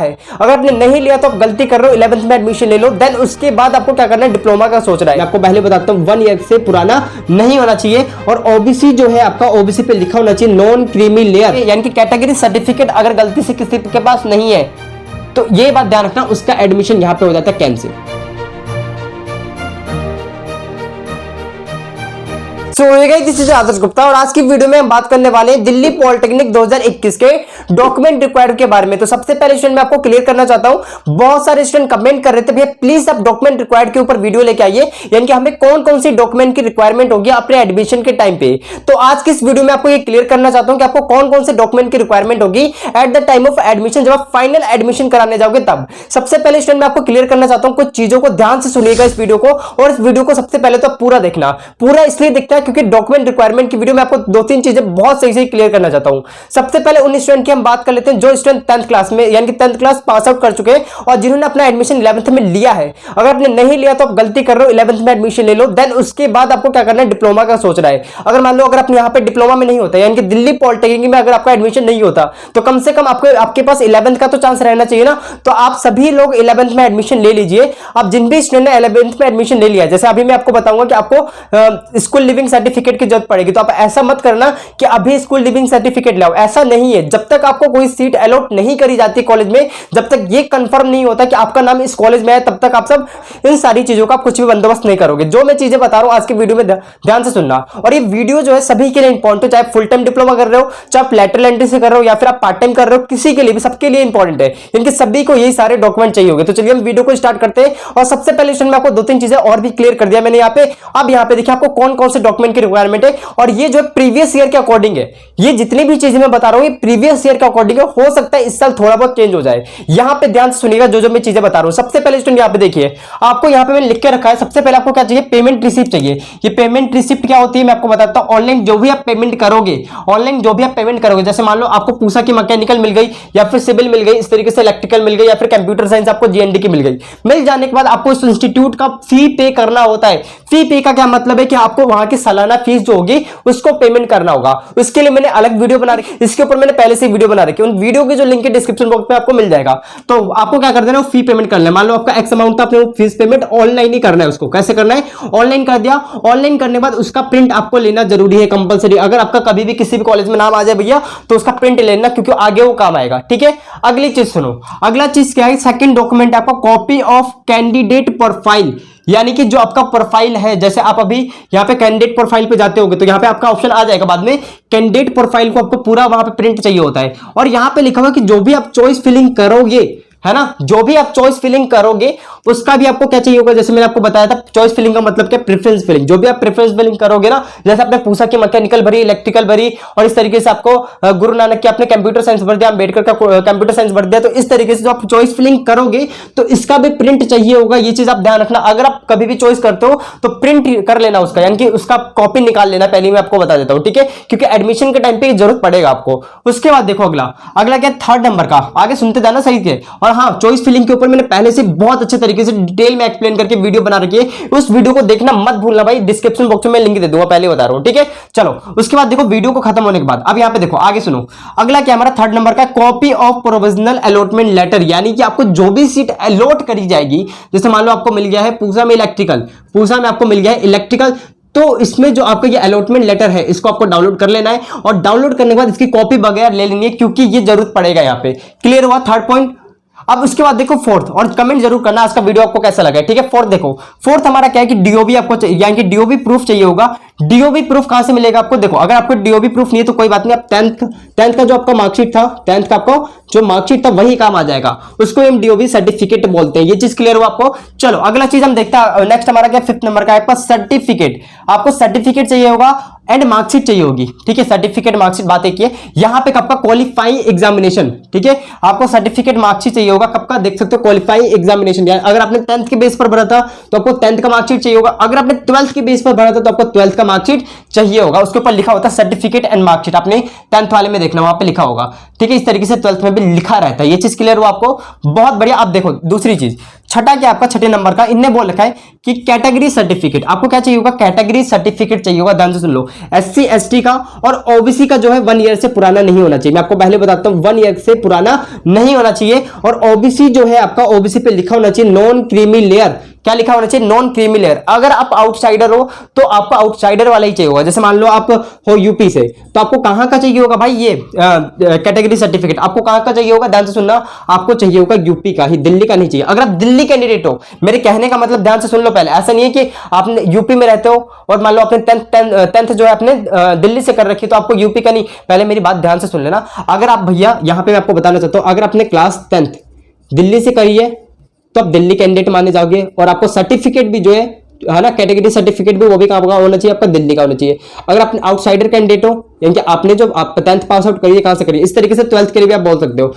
है। अगर आपने नहीं लिया तो आप गलती कर रहे हो, 11th में एडमिशन ले लो, देन उसके बाद आपको क्या करना है, डिप्लोमा का सोच रहा है। मैं आपको पहले बताता हूँ 1 ईयर से पुराना नहीं होना चाहिए, और ओबीसी जो है आपका ओबीसी पे लिखा होना चाहिए नॉन क्रीमी लेयर, यानी कि कैटेगरी सर्टिफिकेट अगर गलती से किसी के पास नहीं है तो ये बात ध्यान रखना, उसका एडमिशन यहां पे हो जाता है कैंसिल। दिस इज आदर्श गुप्ता और आज की वीडियो में हम बात करने वाले हैं दिल्ली पॉलिटेक्निक 2021 के डॉक्यूमेंट रिक्वायर्ड के बारे में। तो सबसे पहले स्टूडेंट मैं आपको क्लियर करना चाहता हूं, बहुत सारे स्टूडेंट कमेंट कर रहे थे भैया प्लीज आप डॉक्यूमेंट रिक्वायर्ड के ऊपर वीडियो लेके आइए, यानी कि हमें कौन कौन सी डॉक्यूमेंट की रिक्वायरमेंट होगी अपने एडमिशन के टाइम पे। तो आज की इस वीडियो में आपको ये क्लियर करना चाहता हूं कि आपको कौन कौन से डॉक्यूमेंट की रिक्वायरमेंट होगी at the time of admission, जब आप फाइनल एडमिशन कराने जाओगे तब। सबसे पहले स्टूडेंट मैं आपको क्लियर करना चाहता हूं, कुछ चीजों को ध्यान से सुनिएगा इस वीडियो को, और इस वीडियो को सबसे पहले तो पूरा देखना। पूरा इसलिए दिखता है क्योंकि डॉक्यूमेंट रिक्वायरमेंट की वीडियो में आपको 2-3 चीजें बहुत सही से क्लियर करना चाहता हूं। सबसे पहले उन स्टूडेंट की हम बात कर लेते हैं जो स्टूडेंट 10th क्लास में यानी कि 10th क्लास पास आउट कर चुके हैं और जिन्होंने अपना एडमिशन 11th में लिया है। अगर आपने नहीं लिया तो आप गलती कर रहे हो, 11th में एडमिशन ले लो, देन उसके बाद आपको क्या करना है, डिप्लोमा का सोच रहा है। अगर मान लो अगर आप यहाँ पे डिप्लोमा में नहीं होता, यानी कि दिल्ली पॉलिटेक्निक में अगर आपका एडमिशन नहीं होता, तो कम से कम आपके पास 11th का तो चांस रहना चाहिए ना। तो आप सभी लोग 11th में एडमिशन ले लीजिए। आप जिन भी स्टूडेंट ने 11th में एडमिशन ले लिया, जैसे अभी मैं आपको बताऊंगा कि आपको स्कूल लिविंग सर्टिफिकेट की जरूरत पड़ेगी, तो आप ऐसा मत करना कि अभी स्कूल लिविंग सर्टिफिकेट लाओ, ऐसा नहीं है। जब तक आपको कोई सीट अलॉट नहीं करी जाती कॉलेज में, जब तक ये कंफर्म नहीं होता कि आपका नाम इस कॉलेज में है, तब तक आप सब इन सारी चीजों का कुछ भी बंदोबस्त नहीं करोगे। जो मैं चीजें बता रहा हूं आज की वीडियो में ध्यान से सुनना, और ये वीडियो जो है सभी के लिए इंपॉर्टेंट है, चाहे फुल टाइम डिप्लोमा कर रहे हो, चाहे आप लैटरल एंट्री से कर रहे हो, या फिर आप पार्ट टाइम कर रहे हो, किसी के लिए भी, सबके लिए इंपॉर्टेंट है, इनके सभी को यही सारे डॉक्यूमेंट चाहिए होंगे। तो चलिए हम वीडियो को स्टार्ट करते हैं। और सबसे पहले मैं आपको 2-3 चीजें और भी क्लियर कर दिया मैंने यहाँ पे। अब यहाँ पे देखिए आपको कौन कौन से डॉक्यूमेंट की रिक्वायरमेंट है, और ये जो प्रीवियस ईयर के अकॉर्डिंग है। ये जितनी भी चीजें मैं बता रहा हूं ये प्रीवियस ईयर के अकॉर्डिंग है, हो सकता है इस साल थोड़ा बहुत चेंज हो जाए। यहां पे ध्यान से सुनिएगा जो जो मैं चीजें बता रहा हूं। सबसे पहले स्टूडेंट यहां पे देखिए, आपको यहां पे मैंने लिख के रखा है, सबसे पहले आपको क्या चाहिए, पेमेंट रिसिप्ट चाहिए। ये पेमेंट रिसिप्ट क्या होती है मैं आपको बताता हूं। ऑनलाइन जो भी आप पेमेंट करोगे, जैसे मान लो आपको पूसा की मैकेनिकल मिल गई, या फिर सिविल मिल गई, इस तरीके से इलेक्ट्रिकल मिल गई, या फिर कंप्यूटर साइंस आपको जीएनडी की मिल गई। मिल जाने के बाद आपको इस इंस्टीट्यूट का फी पे करना होता है। फी पे का क्या मतलब है कि आपको वहां की सालाना फीस जो होगी उसको पेमेंट करना होगा। उसके लिए मैंने अलग वीडियो बना रखी, इसके ऊपर मैंने पहले से वीडियो बना रखी है, उन वीडियो की जो लिंक है डिस्क्रिप्शन बॉक्स में आपको मिल जाएगा। तो आपको क्या कर देना है, फी पेमेंट करना है। मान लो आपका एक्स अमाउंट था, आपने फीस पेमेंट ऑनलाइन ही करना है। उसको कैसे करना है, ऑनलाइन कर दिया। ऑनलाइन करने के बाद उसका प्रिंट आपको लेना जरूरी है, कंपलसरी। अगर आपका कभी भी किसी भी कॉलेज में नाम आ जाए भैया, तो उसका प्रिंट लेना, क्योंकि आगे वो काम आएगा। ठीक है, अगली चीज सुनो। अगला चीज क्या है, सेकंड डॉक्यूमेंट आपका कॉपी ऑफ कैंडिडेट प्रोफाइल, यानी कि जो आपका प्रोफाइल है, जैसे आप अभी यहाँ पे कैंडिडेट प्रोफाइल पे जाते होगे तो यहाँ पे आपका ऑप्शन आ जाएगा बाद में, कैंडिडेट प्रोफाइल को आपको पूरा वहां पे प्रिंट चाहिए होता है। और यहाँ पे लिखा हुआ कि जो भी आप चॉइस फिलिंग करोगे, है ना, जो भी आप चॉइस फिलिंग करोगे उसका भी आपको क्या चाहिए होगा। जैसे मैंने आपको बताया था चॉइस फिलिंग का मतलब क्या, प्रेफरेंस फिलिंग। जो भी आप प्रेफरेंस फिलिंग करोगे ना, जैसे आपने पूसा की मैकेनिकल भरी, इलेक्ट्रिकल भरी, और इस तरीके से आपको गुरु नानक की आपने कंप्यूटर साइंस भर दिया, अंबेडकर का कंप्यूटर साइंस भर दिया, तो इस तरीके से जो आप चॉइस फिलिंग करोगे तो इसका भी प्रिंट चाहिए होगा। ये चीज आप ध्यान रखना। अगर आप कभी भी चॉइस करते हो तो प्रिंट कर लेना उसका, यानी कि उसका कॉपी निकाल लेना, पहले मैं आपको बता देता हूं। ठीक है, क्योंकि एडमिशन के टाइम पे जरूरत पड़ेगा आपको। उसके बाद देखो अगला क्या, थर्ड नंबर का, आगे सुनते जाना सही से। और हाँ, चॉइस फिलिंग के ऊपर मैंने पहले से बहुत अच्छे तरीके से डिटेल में एक्सप्लेन करके वीडियो बना रखी है, उस वीडियो को देखना मत भूलना भाई, डिस्क्रिप्शन बॉक्स में लिंक दे दूंगा, पहले बता रहा हूं। ठीक है, चलो उसके बाद देखो वीडियो को खत्म होने के बाद अब यहां पे देखो, आगे सुनो। अगला क्या हमारा थर्ड नंबर का, copy of provisional allotment letter, यानी कि आपको जो भी सीट अलॉट करी जाएगी, जैसे मान लो आपको मिल गया है पूसा में इलेक्ट्रिकल, पूसा में आपको मिल गया है इलेक्ट्रिकल, तो इसमें जो आपका ये अलॉटमेंट लेटर है इसको आपको डाउनलोड कर लेना है, और डाउनलोड करने के बाद इसकी कॉपी वगैरह ले लेनी है, क्योंकि ये जरूरत पड़ेगा यहाँ पे। क्लियर हुआ थर्ड पॉइंट। अब उसके बाद देखो फोर्थ, और कमेंट जरूर करना आज का वीडियो आपको कैसा लगा। ठीक है, फोर्थ देखो, फोर्थ हमारा क्या है कि डीओबी आपको चाहिए, यानी कि डीओबी प्रूफ चाहिए होगा। डीओबी प्रूफ कहां से मिलेगा आपको, देखो अगर आपको डीओबी प्रूफ नहीं है तो कोई बात नहीं, आप 10th का जो आपका मार्कशीट था, 10th का आपको जो मार्कशीट था वही काम आ जाएगा, उसको हम डीओबी सर्टिफिकेट बोलते हैं। ये चीज क्लियर हुआ आपको। चलो अगला चीज हम देखते हैं, नेक्स्ट हमारा क्या, फिफ्थ नंबर का आपका सर्टिफिकेट। आपको सर्टिफिकेट चाहिए होगा एंड मार्कशीट चाहिए होगी। ठीक है, सर्टिफिकेट मार्कशीट बात एक है। यहां पे कब का, क्वालिफाइंग एग्जामिनेशन। ठीक है, आपको सर्टिफिकेट मार्कशीट चाहिए होगा कब का, देख सकते हो क्वालिफाइंग एग्जामिनेशन। अगर आपने 10th के बेस पर भरा था तो आपको 10th का मार्कशीट चाहिए होगा। अगर आपने 12th के बेस पर भरा था तो आपको 12th का मार्कशीट चाहिए होगा। उसके ऊपर लिखा होता है सर्टिफिकेट एंड मार्कशीट, आपने 10th वाले में देखना, वहां पे लिखा होगा। ठीक है, इस तरीके से 12th में भी लिखा रहता है। ये चीज क्लियर हुआ आपको, बहुत बढ़िया। आप देखो दूसरी चीज, छठा क्या आपका, छठे नंबर का इनने बोल रखा है कि कैटेगरी सर्टिफिकेट। आपको क्या चाहिए होगा, कैटेगरी सर्टिफिकेट चाहिए होगा। ध्यान से सुन लो, एससी एसटी का और ओबीसी का जो है 1 ईयर से पुराना नहीं होना चाहिए। मैं आपको पहले बताता हूं 1 ईयर से पुराना नहीं होना चाहिए। और ओबीसी जो है आपका, ओबीसी पे लिखा होना चाहिए नॉन क्रीमी लेयर। क्या लिखा होना चाहिए, नॉन क्रीमी लेयर। अगर आप आउटसाइडर हो तो आपको आउटसाइडर वाला ही चाहिए होगा। जैसे मान लो आप हो यूपी से, तो आपको कहां का चाहिए होगा भाई, ये कैटेगरी सर्टिफिकेट आपको कहां का चाहिए होगा, ध्यान से सुनना, आपको चाहिए होगा यूपी का ही, दिल्ली का नहीं चाहिए। अगर आप दिल्ली कैंडिडेट हो, मेरे कहने का मतलब ध्यान से सुन लो पहले, ऐसा नहीं है कि आपने यूपी में रहते हो और मान लो आपने टेंथ जो है अपने दिल्ली से कर रखी, तो आपको यूपी का नहीं। पहले मेरी बात ध्यान से सुन लेना। अगर आप भैया, यहां पे मैं आपको बताना चाहता हूं, अगर आपने क्लास 10th दिल्ली से करी है तो आप दिल्ली कैंडिडेट माने जाओगे। और आपको सर्टिफिकेट भी जो है ना, कैटेगरी सर्टिफिकेट भी वो भी कहां का होना चाहिए, आपका दिल्ली का होना चाहिए। अगर आप आउटसाइडर कैंडिडेट हो, यानी कि आपने जो आप 10th पास आउट करिए, कहां से करिए, इस तरीके से 12th के लिए भी आप बोल सकते हो,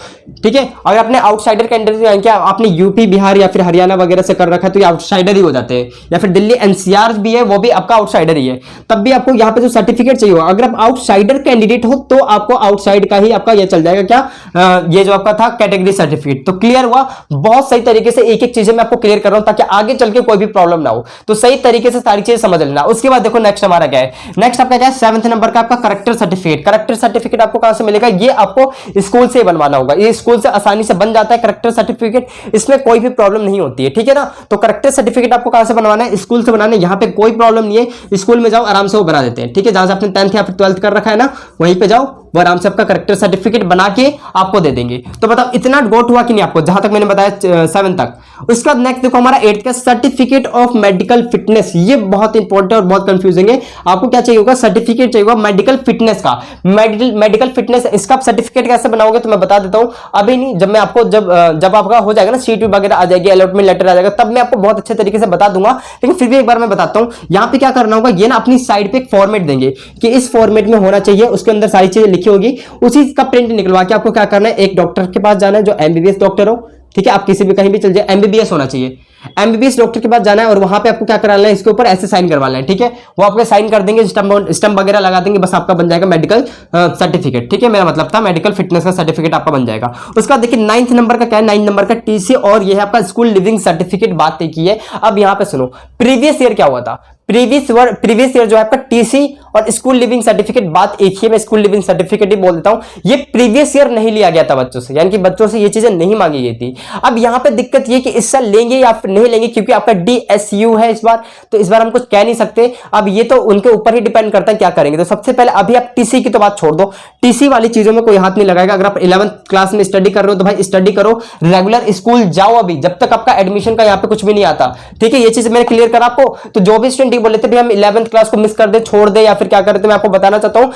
ठीक है। अगर आपने आउटसाइडर कैंडिडेट, यानी कि आपने यूपी बिहार या फिर हरियाणा वगैरह से कर रखा है, तो ये आउटसाइडर ही हो जाते हैं। या फिर दिल्ली एनसीआर भी है, वो भी आपका आउटसाइडर ही है, तब भी आपको यहाँ पे जो सर्टिफिकेट चाहिए होगा। अगर आप आउटसाइडर कैंडिडेट हो तो आपको आउटसाइड का ही आपका ये चल जाएगा, क्या ये जो आपका था कैटेगरी सर्टिफिकेट। तो क्लियर हुआ, बहुत सही तरीके से एक एक चीजें मैं आपको क्लियर कर रहा हूं ताकि आगे चल के कोई भी प्रॉब्लम ना हो। तो सही तरीके से सारी चीजें समझ लेना। उसके बाद देखो नेक्स्ट हमारा क्या है, नेक्स्ट आपका क्या है, 7th नंबर का आपका करेक्टर सर्टिफिकेट। करेक्टर सर्टिफिकेट आपको कहां से मिलेगा, ये आपको स्कूल से बनवाना होगा। ये स्कूल से आसानी से बन जाता है करेक्टर सर्टिफिकेट, इसमें कोई भी प्रॉब्लम नहीं होती है, ठीक है ना। तो करेक्टर सर्टिफिकेट आपको कहां से बनवाना है, स्कूल से बनाना है। यहां पे कोई प्रॉब्लम नहीं है, स्कूल में जाओ आराम से वो बना देते हैं, ठीक है। जहां से आपने 10th या फिर 12th कर रखा है ना, वहीं पे जाओ, वो आराम से आपका करेक्टर सर्टिफिकेट बना के आपको दे देंगे। तो बताओ इतना गोट हुआ कि नहीं आपको, जहां तक मैंने बताया 7 तक। उसके बाद नेक्स्ट देखो हमारा 8th का सर्टिफिकेट ऑफ मेडिकल फिटनेस। ये बहुत इंपॉर्टेंट और बहुत कंफ्यूजिंग है। आपको क्या चाहिए होगा, सर्टिफिकेट चाहिए होगा मेडिकल फिटनेस का। मेडिकल फिटनेस, इसका सर्टिफिकेट कैसे बनाओगे तो मैं बता देता हूं, अभी नहीं, जब मैं आपको जब आपका हो जाएगा ना, सीट वगैरह आ जाएगी, अलॉटमेंट लेटर आ जाएगा, तब मैं आपको बहुत अच्छे तरीके से बता दूंगा। लेकिन फिर भी एक बार मैं बताता हूं, यहां पे क्या करना होगा, ये ना अपनी साइड पे एक फॉर्मेट देंगे कि इस फॉर्मेट में होना चाहिए, उसके अंदर सारी चीजें लिखी होगी, उसी का प्रिंट निकलवा के आपको क्या करना है, एक डॉक्टर के पास जाना है जो एमबीबीएस डॉक्टर हो, ठीक है। आप किसी भी कहीं भी चल जाए, एमबीबीएस होना चाहिए, एमबीबीएस डॉक्टर के पास जाना है और वहां पे आपको क्या कराना है, इसके ऊपर ऐसे साइन करवाना है, ठीक है। वो आपके साइन कर देंगे, स्टंप वगैरह लगा देंगे, बस आपका बन जाएगा मेडिकल सर्टिफिकेट, ठीक है। मेरा मतलब था मेडिकल फिटनेस का सर्टिफिकेट आपका बन जाएगा। उसका देखिए 9th नंबर का क्या है, 9th नंबर का टीसी, और यह है आपका स्कूल लिविंग सर्टिफिकेट। बात तय की है। अब यहां पे सुनो, प्रीवियस ईयर क्या हुआ था, प्रीवियस ईयर जो है आपका टीसी और स्कूल लिविंग सर्टिफिकेट, बात एक ही है, मैं स्कूल लिविंग सर्टिफिकेट ही बोल देता हूं। ये प्रीवियस ईयर नहीं लिया गया था बच्चों से, यानी कि बच्चों से ये चीजें नहीं मांगी गई थी। अब यहां पे दिक्कत ये कि इस साल लेंगे या फिर नहीं लेंगे, क्योंकि आपका डीएसयू है इस बार, तो इस बार हम कुछ कह नहीं सकते। अब ये तो उनके ऊपर ही डिपेंड करता है क्या करेंगे। तो सबसे पहले अभी आप टीसी की तो बात छोड़ दो, टीसी वाली चीजों में कोई हाथ नहीं लगाएगा। अगर आप 11th क्लास में स्टडी कर रहे हो तो भाई स्टडी करो, रेगुलर स्कूल जाओ अभी, जब तक आपका एडमिशन का यहाँ पे कुछ भी नहीं आता, ठीक है। ये चीज मैंने क्लियर करा आपको। तो जो भी स्टूडेंट बोले थे हम 11th क्लास को मिस कर दे, छोड़ दे या फिर क्या करते, मैं आपको बताना चाहता हूं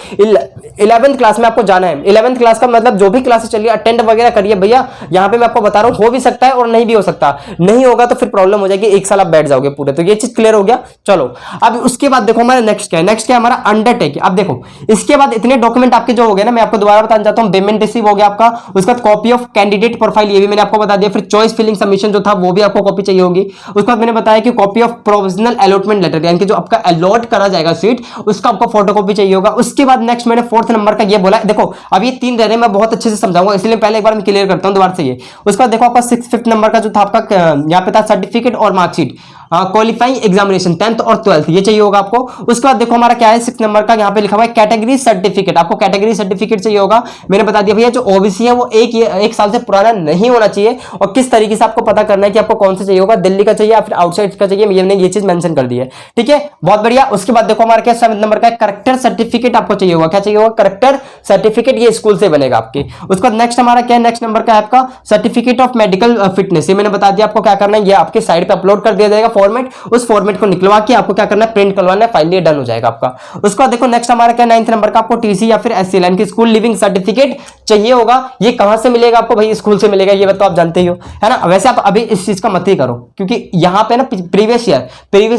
11th क्लास में आपको जाना है। 11th क्लास का मतलब जो भी क्लासेस चलिए अटेंड वगैरह करिए भैया। यहां पे मैं आपको बता रहा हूं, हो भी सकता है और नहीं भी हो सकता। नहीं होगा तो फिर प्रॉब्लम हो जाएगी, एक साल आप बैठ जाओगे पूरे। तो ये चीज क्लियर हो गया। चलो अब उसके बाद देखो हमारा नेक्स्ट क्या है, नेक्स्ट क्या है हमारा अंडरटेकिंग। अब देखो इसके बाद इतने डॉक्यूमेंट आपके जो हो गए ना, मैं आपको दोबारा बताना चाहता हूं। पेमेंट रिसीव हो गया आपका, उसके बाद कॉपी ऑफ कैंडिडेट प्रोफाइल, ये भी मैंने आपको बता दिया। फिर चॉइस फिलिंग सबमिशन जो था वो भी आपको कॉपी चाहिए होगी। उसके बाद मैंने बताया कि copy of provisional allotment letter, यानी कि जो आपका अलॉट करा जाएगा सीट, उसका आपको फोटोकॉपी चाहिए होगा। उसके बाद नेक्स्ट मैंने 4th नंबर का ये बोला। देखो अब ये 3 रह रहे, मैं बहुत अच्छे से समझाऊंगा, इसलिए पहले एक बार मैं क्लियर करता हूं दोबारा से ये। उसके बाद देखो आपका 5th नंबर का जो था आपका यहाँ पे था सर्टिफिकेट और मार्कशीट, क्वालिफाइंग एग्जामिनेशन 10th और 12th, ये चाहिए होगा आपको। उसके बाद देखो हमारा क्या है 6th नंबर का, यहाँ पे लिखा हुआ है कैटेगरी सर्टिफिकेट। आपको कैटेगरी सर्टिफिकेट चाहिए होगा। मैंने बता दिया भैया जो ओबीसी है वो एक साल से पुराना नहीं होना चाहिए। और किस तरीके से आपको पता करना है कि आपको कौन सा चाहिए होगा, दिल्ली का चाहिए या फिर आउटसाइड का चाहिए, मैंने ये चीज मेंशन कर दी है, ठीक है। बहुत बढ़िया। उसके बाद देखो हमारा क्या 7th नंबर का करेक्टर सर्टिफिकेट आपको चाहिए होगा। क्या चाहिए होगा, करेक्टर सर्टिफिकेट, ये स्कूल से बनेगा आपके। उसके बाद नेक्स्ट हमारा क्या है, नेक्स्ट नंबर का है आपका सर्टिफिकेट ऑफ मेडिकल फिटनेस। ये मैंने बता दिया आपको क्या करना है, ये आपके साइड पे अपलोड कर दिया जाएगा फॉर्मेट, उस फॉर्मेट को निकलवा के आपको क्या करना है, प्रिंट करवाना है, फाइनली डन हो जाएगा आपका। उसके बाद देखो नेक्स्ट हमारा क्या 9th नंबर का आपको टीसी या फिर एससी लाइन की स्कूल लिविंग सर्टिफिकेट चाहिए होगा। ये कहां से मिलेगा आपको, भाई स्कूल से मिलेगा, ये तो आप जानते ही हो, है ना। वैसे आप अभी इस चीज का मत ही करो, क्योंकि यहां पे ना प्रीवियस ईयर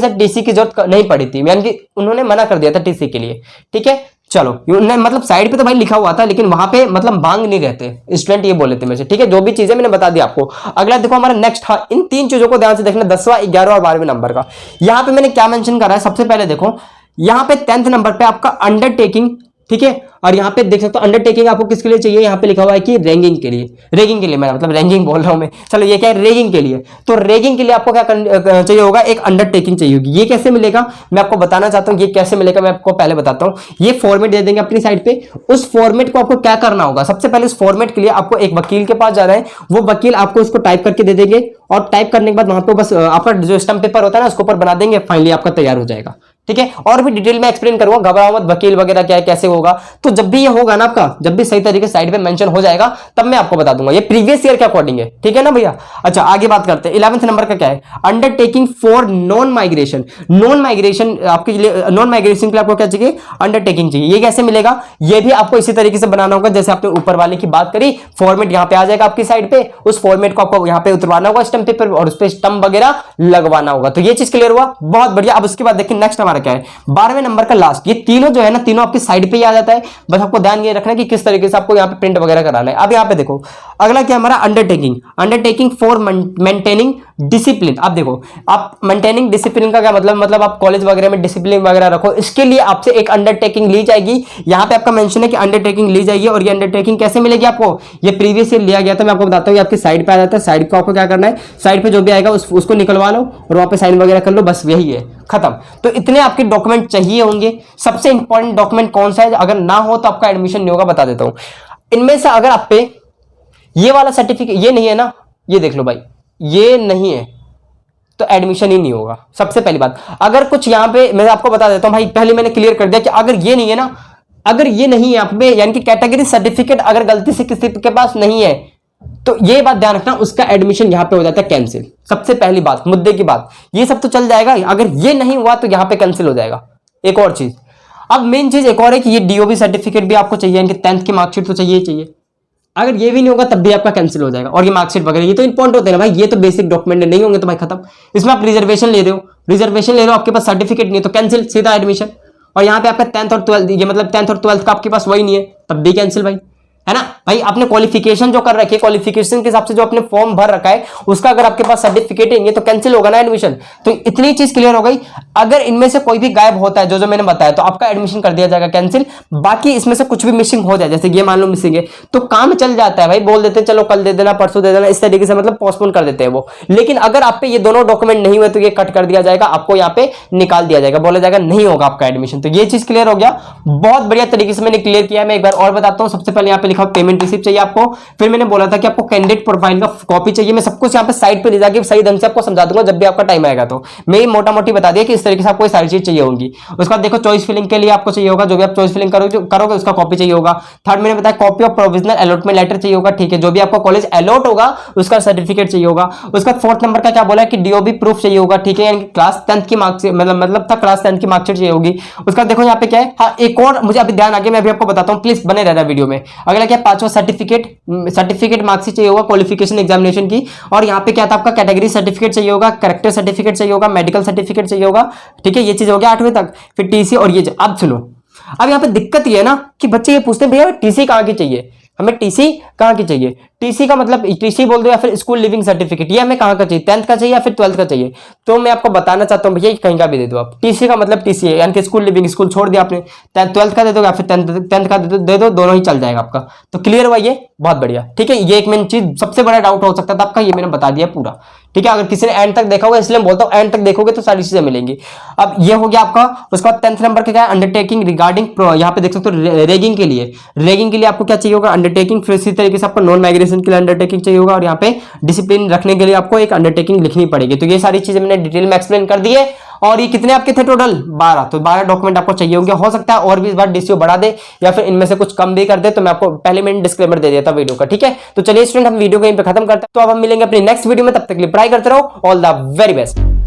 टीसी की जरूरत नहीं पड़ी थी, यानी कि उन्होंने मना कर दिया था टीसी के लिए, ठीक है। चलो मतलब साइड पे तो भाई लिखा हुआ था, लेकिन वहां पे मतलब मांग नहीं रहते स्टूडेंट, ये बोले थे मेरे से, ठीक है। जो भी चीजें मैंने बता दी आपको। अगला देखो हमारा नेक्स्ट, हाँ इन 3 चीजों को ध्यान से देखना, 10वां 11वां और 12वें नंबर का। यहां पे मैंने क्या मेंशन करा है, सबसे पहले देखो यहां पे 10th नंबर पे आपका अंडरटेकिंग ठीक है। और यहाँ पे देख सकते हो अंडरटेकिंग आपको किसके लिए चाहिए, यहाँ पे लिखा हुआ है कि रैगिंग के लिए, रैगिंग के लिए, मैं मतलब रैगिंग बोल रहा हूँ मैं, चलो ये क्या है, रैगिंग के लिए। तो रैगिंग के लिए आपको क्या चाहिए होगा, एक अंडरटेकिंग चाहिए होगी। ये कैसे मिलेगा मैं आपको बताना चाहता हूँ, ये कैसे मिलेगा मैं आपको पहले बताता हूँ। ये फॉर्मेट दे देंगे अपनी साइड पे, उस फॉर्मेट को आपको क्या करना होगा, सबसे पहले उस फॉर्मेट के लिए आपको एक वकील के पास जाना है, वो वकील आपको उसको टाइप करके दे देंगे, और टाइप करने के बाद वहां पे बस आपका जो स्टम्प पेपर होता है ना उसके ऊपर बना देंगे, फाइनली आपका तैयार हो जाएगा। ठीक है, और भी डिटेल में एक्सप्लेन करूंगा, घबराओ मत, वकील वगैरह क्या है कैसे होगा, तो जब भी ये होगा ना आपका, जब भी सही तरीके से साइड पे मेंशन हो जाएगा तब मैं आपको बता दूंगा। ये प्रीवियस ईयर के अकॉर्डिंग है, ठीक है ना भैया। अच्छा आगे बात करते हैं, 11th नंबर का क्या है, undertaking for non migration. Non migration आपके लिए, नॉन माइग्रेशन के लिए आपको क्या चाहिए, अंडरटेकिंग चाहिए। ये कैसे मिलेगा, ये भी आपको इसी तरीके से बनाना होगा जैसे आपने ऊपर वाले की बात करी, फॉर्मेट यहाँ पे आ जाएगा आपकी साइड पे, उस फॉर्मेट को आपको यहाँ पे उतरवाना होगा स्टम्प पेपर, और उस पर स्टम्प वगैरह लगवाना होगा। तो ये चीज क्लियर हुआ, बहुत बढ़िया। अब उसके बाद देखिए नेक्स्ट हमारा क्या है, 12वें नंबर का लास्ट, ये तीनों जो है ना, तीनों आपकी साइड पे ही आ जाता है, बस आपको ध्यान ये रखना है कि किस तरीके से आपको यहाँ पे प्रिंट वगैरह कराना है। अब यहाँ पे देखो अगला क्या हमारा, undertaking, undertaking for maintaining discipline. आप देखो, आप मेंटेनिंग डिसिप्लिन का क्या मतलब आप कॉलेज वगैरह में डिसिप्लिन वगैरह रखो, इसके लिए आपसे एक अंडरटेकिंग ली जाएगी। यहाँ पे आपका मेंशन है कि अंडरटेकिंग ली जाएगी, और ये अंडरटेकिंग कैसे मिलेगी आपको, ये प्रीवियस ईयर लिया गया था, मैं आपको बताता हूँ, आपकी साइड पे आ जाता है। साइड को आपको क्या करना है, साइड पे जो भी आएगा उसको निकलवा लो और वहां पे साइन वगैरह कर लो, बस यही है, खत्म। तो इतने आपके डॉक्यूमेंट चाहिए होंगे। सबसे इंपॉर्टेंट डॉक्यूमेंट कौन सा है, अगर ना हो तो आपका एडमिशन नहीं होगा, बता देता हूं। इनमें से अगर आप पे ये वाला सर्टिफिकेट, ये नहीं है ना, ये देख लो भाई, ये नहीं है तो एडमिशन ही नहीं होगा। सबसे पहली बात, अगर कुछ यहां पे मैं आपको बता देता हूं भाई, पहले मैंने क्लियर कर दिया कि अगर ये नहीं है ना, अगर ये नहीं है आप पे, यानी कि कैटेगरी सर्टिफिकेट अगर गलती से किसी के पास नहीं है, तो ये बात ध्यान रखना, उसका एडमिशन यहां पे हो जाता है कैंसिल। सबसे पहली बात, मुद्दे की बात, ये सब तो चल जाएगा, अगर ये नहीं हुआ तो यहां पे कैंसिल हो जाएगा। एक और चीज, अब मेन चीज एक और है कि ये डीओबी सर्टिफिकेट भी आपको चाहिए, यानी कि 10th की मार्कशीट तो चाहिए ही चाहिए। अगर ये भी नहीं होगा तब भी आपका कैंसिल हो जाएगा, और ये मार्कशीट वगैरह ये तो इंपॉर्टेंट होते हैं ना भाई, ये तो बेसिक डॉक्यूमेंट नहीं होंगे तो भाई खत्म। इसमें आप रिजर्वेशन ले रहे हो, रिजर्वेशन ले रहे हो, आपके पास सर्टिफिकेट नहीं है तो कैंसिल, सीधा एडमिशन। और यहाँ पे आपका 10th और 12th, ये मतलब 10th और 12th का आपके पास वही नहीं है, तब भी कैंसिल भाई, है ना भाई। आपने क्वालिफिकेशन जो कर रखी है, क्वालिफिकेशन के हिसाब से जो आपने फॉर्म भर रखा है, उसका अगर आपके पास सर्टिफिकेट नहीं है तो कैंसिल होगा ना एडमिशन। तो इतनी चीज क्लियर हो गई। अगर इनमें से कोई भी गायब होता है, जो जो मैंने बताया, तो आपका एडमिशन कर दिया जाएगा कैंसिल। बाकी इसमें से कुछ भी मिसिंग हो जाए, जैसे ये मान लो मिसिंग है, तो काम चल जाता है भाई, बोल देते हैं चलो कल दे देना, परसों दे देना, इस तरीके से मतलब पोस्टपोन कर देते हैं वो। लेकिन अगर आप पे ये दोनों डॉक्यूमेंट नहीं हुए तो ये कट कर दिया जाएगा, आपको यहाँ पे निकाल दिया जाएगा, बोला जाएगा नहीं होगा आपका एडमिशन। तो ये चीज क्लियर हो गया, बहुत बढ़िया तरीके से मैंने क्लियर किया है। मैं एक बार और बताता हूँ, सबसे पहले यहाँ पे लिखा पेमेंट रिसिप्ट चाहिए आपको, फिर मैंने बोला था कि आपको कैंडिडेट प्रोफाइल का कॉपी चाहिए। मैं सब कुछ यहाँ पे साइड पे ले जाके सही ढंग से आपको समझा दूंगा जब भी आपका टाइम आएगा। तो मैं मोटा मोटी बता दिया कि इस तरीके से आपको सारी चीज चाहिए होंगी। उसके बाद देखो चॉइस फिलिंग के लिए आपको चाहिए होगा, जो भी आप चॉइस फिलिंग करोगे उसका कॉपी चाहिए होगा। थर्ड मैंने बताया copy of provisional allotment letter चाहिए होगा, ठीक है, जो भी आपको कॉलेज अलॉट होगा उसका सर्टिफिकेट चाहिए होगा। उसका फोर्थ नंबर का क्या बोला है कि डीओबी प्रूफ चाहिए होगा, ठीक है, यानी क्लास 10th की मार्क्स मतलब था क्लास 10th की मार्कशीट चाहिए होगी। उसका देखो यहाँ पे क्या है, हाँ एक और मुझे अभी ध्यान आ गया, मैं अभी आपको बताता हूँ, प्लीज बने रहना वीडियो में। अगला क्या, पांचवा सर्टिफिकेट मार्क्स चाहिए होगा क्वालिफिकेशन एग्जामिनेशन की। और यहाँ पे क्या था आपका, कैटेगरी सर्टिफिकेट चाहिए होगा, कैरेक्टर सर्टिफिकेट चाहिए होगा, मेडिकल सर्टिफिकेट चाहिए होगा, ठीक है, ये चीज हो गया 8वीं तक। फिर टीसी, और ये अब सुनो, अब यहाँ पे दिक्कत ये है ना कि बच्चे ये पूछते हैं भैया टीसी कहाँ की चाहिए, हमें टीसी कहाँ की चाहिए। टीसी का मतलब टीसी बोल दो या फिर स्कूल लिविंग सर्टिफिकेट, ये हमें कहाँ का चाहिए, 10th का चाहिए या फिर 12th का चाहिए। तो मैं आपको बताना चाहता हूँ भैया कहीं का भी दे दो आप, टीसी का मतलब टीसी है, यानी कि स्कूल लिविंग, स्कूल छोड़ दिया आपने, 12th का दे दो या फिर 10th का दे दो, दोनों ही चल जाएगा आपका। तो क्लियर हुआ ये, बहुत बढ़िया, ठीक है। ये एक मेन चीज, सबसे बड़ा डाउट हो सकता था आपका, ये मैंने बता दिया पूरा, ठीक है। अगर किसी ने एंड तक देखा होगा, इसलिए बोलता हूँ एंड तक देखोगे तो सारी चीजें मिलेंगी। अब ये हो गया आपका। उसके बाद 10th नंबर का क्या है, अंडरटेकिंग रिगार्डिंग, यहाँ पे देख सकते हो रैगिंग के लिए, रैगिंग के लिए आपको क्या चाहिए होगा, अंडरटेकिंग। फिर इसी तरीके से आपको नॉन माइग्रेशन के लिए अंडरटेकिंग चाहिए होगा, और यहाँ पे डिसिप्लिन रखने के लिए आपको एक अंडरटेकिंग लिखनी पड़ेगी। तो ये सारी चीजें मैंने डिटेल में एक्सप्लेन कर दी है। और ये कितने आपके थे टोटल, 12। तो 12 डॉक्यूमेंट आपको चाहिए होंगे। हो सकता है और भी इस बार डीसीओ बढ़ा दे या फिर इनमें से कुछ कम भी कर दे, तो मैं आपको पहले मैंने डिस्क्लेमर दे दिया था वीडियो का, ठीक है। तो चलिए स्टूडेंट, हम वीडियो को यहीं पे खत्म करते हैं। तो अब हम मिलेंगे अपनी नेक्स्ट वीडियो में, तब तक के लिए पढ़ाई करते रहो। All the very best.